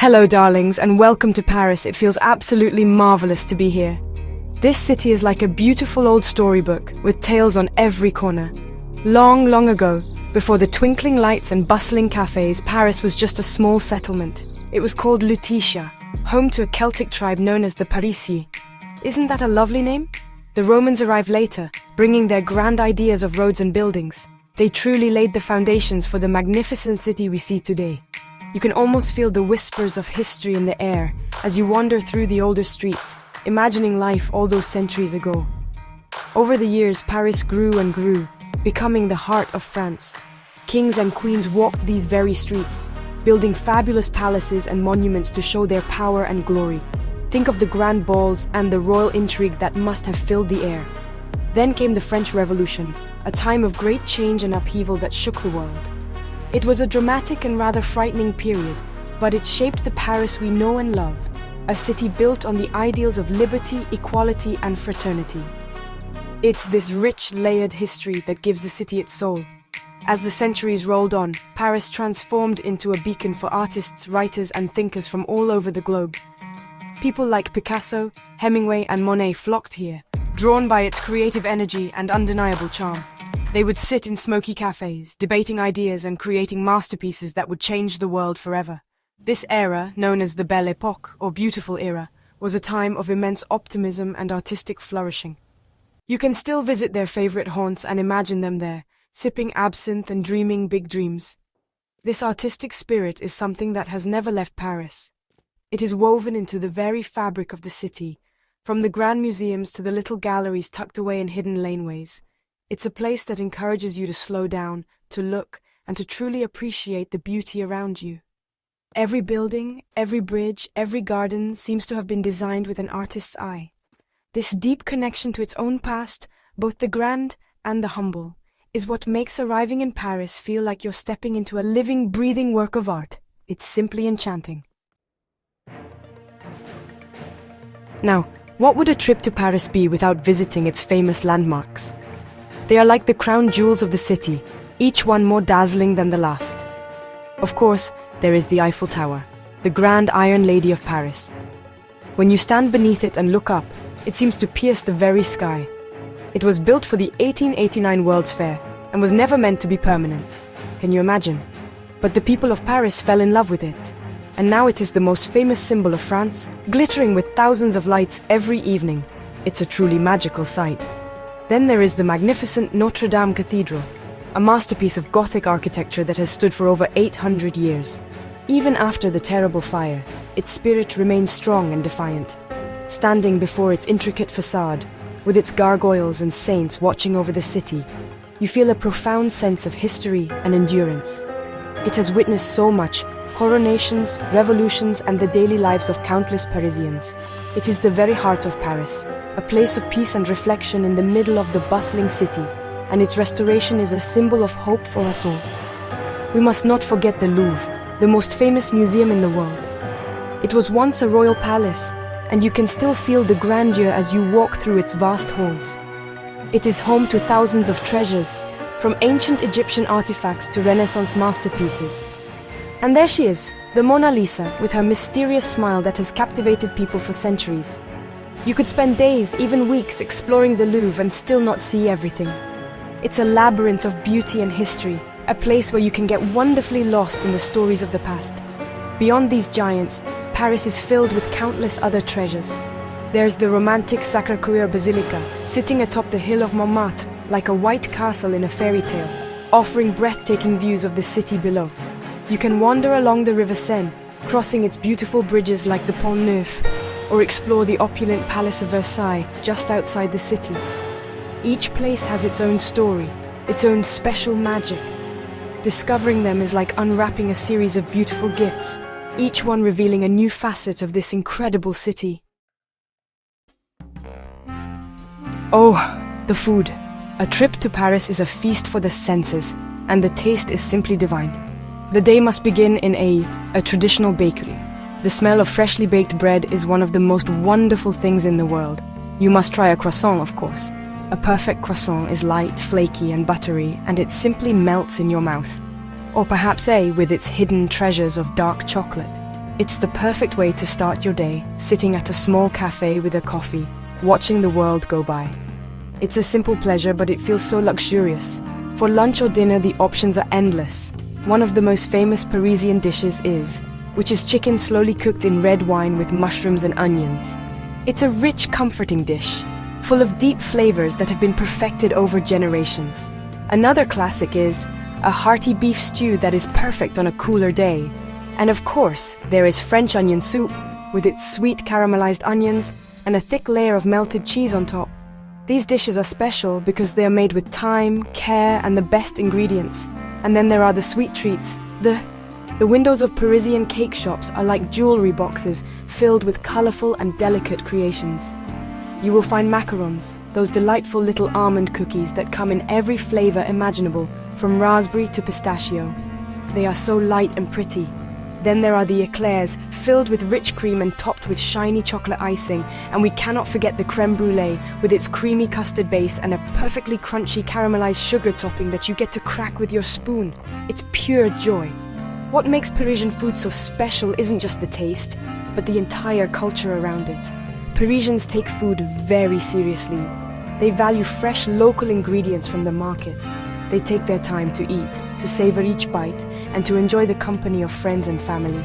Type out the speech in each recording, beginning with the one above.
Hello, darlings, and welcome to Paris. It feels absolutely marvelous to be here. This city is like a beautiful old storybook with tales on every corner. Long, long ago, before the twinkling lights and bustling cafes, Paris was just a small settlement. It was called Lutetia, home to a Celtic tribe known as the Parisi. Isn't that a lovely name? The Romans arrived later, bringing their grand ideas of roads and buildings. They truly laid the foundations for the magnificent city we see today. You can almost feel the whispers of history in the air as you wander through the older streets, imagining life all those centuries ago. Over the years, Paris grew and grew, becoming the heart of France. Kings and queens walked these very streets, building fabulous palaces and monuments to show their power and glory. Think of the grand balls and the royal intrigue that must have filled the air. Then came the French Revolution, a time of great change and upheaval that shook the world. It was a dramatic and rather frightening period, but it shaped the Paris we know and love, a city built on the ideals of liberty, equality, and fraternity. It's this rich, layered history that gives the city its soul. As the centuries rolled on, Paris transformed into a beacon for artists, writers, and thinkers from all over the globe. People like Picasso, Hemingway, and Monet flocked here, drawn by its creative energy and undeniable charm. They would sit in smoky cafes, debating ideas and creating masterpieces that would change the world forever. This era, known as the Belle Époque, or Beautiful Era, was a time of immense optimism and artistic flourishing. You can still visit their favorite haunts and imagine them there, sipping absinthe and dreaming big dreams. This artistic spirit is something that has never left Paris. It is woven into the very fabric of the city, from the grand museums to the little galleries tucked away in hidden laneways. It's a place that encourages you to slow down, to look, and to truly appreciate the beauty around you. Every building, every bridge, every garden seems to have been designed with an artist's eye. This deep connection to its own past, both the grand and the humble, is what makes arriving in Paris feel like you're stepping into a living, breathing work of art. It's simply enchanting. Now, what would a trip to Paris be without visiting its famous landmarks? They are like the crown jewels of the city, each one more dazzling than the last. Of course, there is the Eiffel Tower, the grand Iron Lady of Paris. When you stand beneath it and look up, it seems to pierce the very sky. It was built for the 1889 World's Fair and was never meant to be permanent. Can you imagine? But the people of Paris fell in love with it. And now it is the most famous symbol of France, glittering with thousands of lights every evening. It's a truly magical sight. Then there is the magnificent Notre Dame Cathedral, a masterpiece of Gothic architecture that has stood for over 800 years. Even after the terrible fire, its spirit remains strong and defiant. Standing before its intricate facade, with its gargoyles and saints watching over the city, you feel a profound sense of history and endurance. It has witnessed so much: coronations, revolutions, and the daily lives of countless Parisians. It is the very heart of Paris, a place of peace and reflection in the middle of the bustling city, and its restoration is a symbol of hope for us all. We must not forget the Louvre, the most famous museum in the world. It was once a royal palace, and you can still feel the grandeur as you walk through its vast halls. It is home to thousands of treasures, from ancient Egyptian artifacts to Renaissance masterpieces. And there she is, the Mona Lisa, with her mysterious smile that has captivated people for centuries. You could spend days, even weeks, exploring the Louvre and still not see everything. It's a labyrinth of beauty and history, a place where you can get wonderfully lost in the stories of the past. Beyond these giants, Paris is filled with countless other treasures. There's the romantic Sacré-Cœur Basilica, sitting atop the hill of Montmartre, like a white castle in a fairy tale, offering breathtaking views of the city below. You can wander along the River Seine, crossing its beautiful bridges like the Pont Neuf, or explore the opulent Palace of Versailles just outside the city. Each place has its own story, its own special magic. Discovering them is like unwrapping a series of beautiful gifts, each one revealing a new facet of this incredible city. Oh, the food. A trip to Paris is a feast for the senses, and the taste is simply divine. The day must begin in a traditional bakery. The smell of freshly baked bread is one of the most wonderful things in the world. You must try a croissant, of course. A perfect croissant is light, flaky, and buttery, and it simply melts in your mouth. Or perhaps with its hidden treasures of dark chocolate. It's the perfect way to start your day, sitting at a small cafe with a coffee, watching the world go by. It's a simple pleasure, but it feels so luxurious. For lunch or dinner, the options are endless. One of the most famous Parisian dishes which is chicken slowly cooked in red wine with mushrooms and onions. It's a rich, comforting dish, full of deep flavors that have been perfected over generations. Another classic is a hearty beef stew that is perfect on a cooler day. And of course, there is French onion soup, with its sweet caramelized onions and a thick layer of melted cheese on top. These dishes are special because they are made with time, care, and the best ingredients. And then there are the sweet treats. The windows of Parisian cake shops are like jewelry boxes filled with colorful and delicate creations. You will find macarons, those delightful little almond cookies that come in every flavor imaginable, from raspberry to pistachio. They are so light and pretty. Then there are the eclairs, filled with rich cream and topped with shiny chocolate icing, and we cannot forget the crème brûlée with its creamy custard base and a perfectly crunchy caramelized sugar topping that you get to crack with your spoon. It's pure joy. What makes Parisian food so special isn't just the taste, but the entire culture around it. Parisians take food very seriously. They value fresh local ingredients from the market. They take their time to eat, to savor each bite, and to enjoy the company of friends and family.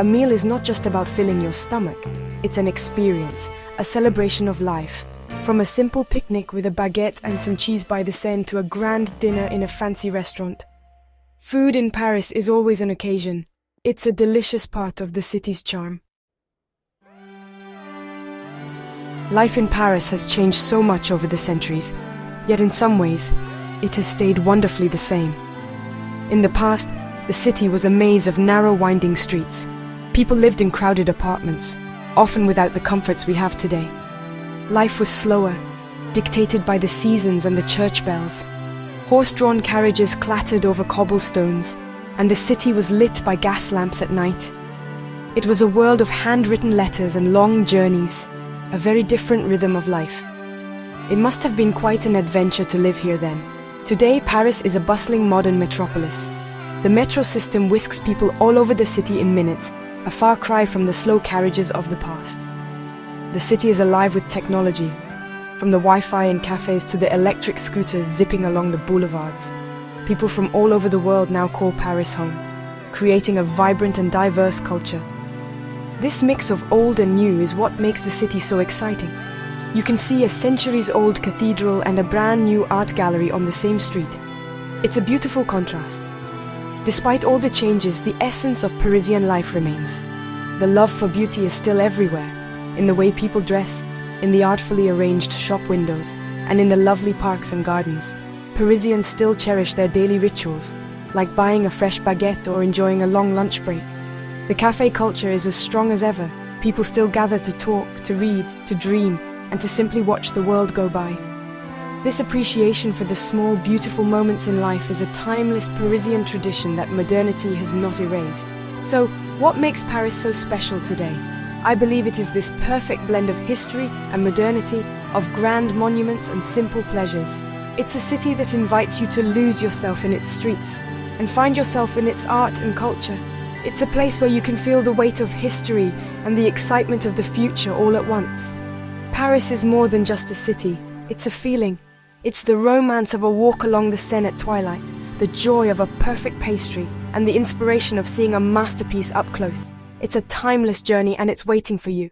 A meal is not just about filling your stomach. It's an experience, a celebration of life. From a simple picnic with a baguette and some cheese by the Seine to a grand dinner in a fancy restaurant. Food in Paris is always an occasion. It's a delicious part of the city's charm. Life in Paris has changed so much over the centuries, yet in some ways, it has stayed wonderfully the same. In the past, the city was a maze of narrow, winding streets. People lived in crowded apartments, often without the comforts we have today. Life was slower, dictated by the seasons and the church bells. Horse-drawn carriages clattered over cobblestones, and the city was lit by gas lamps at night. It was a world of handwritten letters and long journeys, a very different rhythm of life. It must have been quite an adventure to live here then. Today, Paris is a bustling modern metropolis. The metro system whisks people all over the city in minutes, a far cry from the slow carriages of the past. The city is alive with technology, from the Wi-Fi in cafes to the electric scooters zipping along the boulevards. People from all over the world now call Paris home, creating a vibrant and diverse culture. This mix of old and new is what makes the city so exciting. You can see a centuries-old cathedral and a brand new art gallery on the same street. It's a beautiful contrast. Despite all the changes, the essence of Parisian life remains. The love for beauty is still everywhere, in the way people dress, in the artfully arranged shop windows, and in the lovely parks and gardens. Parisians still cherish their daily rituals, like buying a fresh baguette or enjoying a long lunch break. The cafe culture is as strong as ever. People still gather to talk, to read, to dream, and to simply watch the world go by. This appreciation for the small, beautiful moments in life is a timeless Parisian tradition that modernity has not erased. So, what makes Paris so special today? I believe it is this perfect blend of history and modernity, of grand monuments and simple pleasures. It's a city that invites you to lose yourself in its streets and find yourself in its art and culture. It's a place where you can feel the weight of history and the excitement of the future all at once. Paris is more than just a city. It's a feeling. It's the romance of a walk along the Seine at twilight, the joy of a perfect pastry, and the inspiration of seeing a masterpiece up close. It's a timeless journey and it's waiting for you.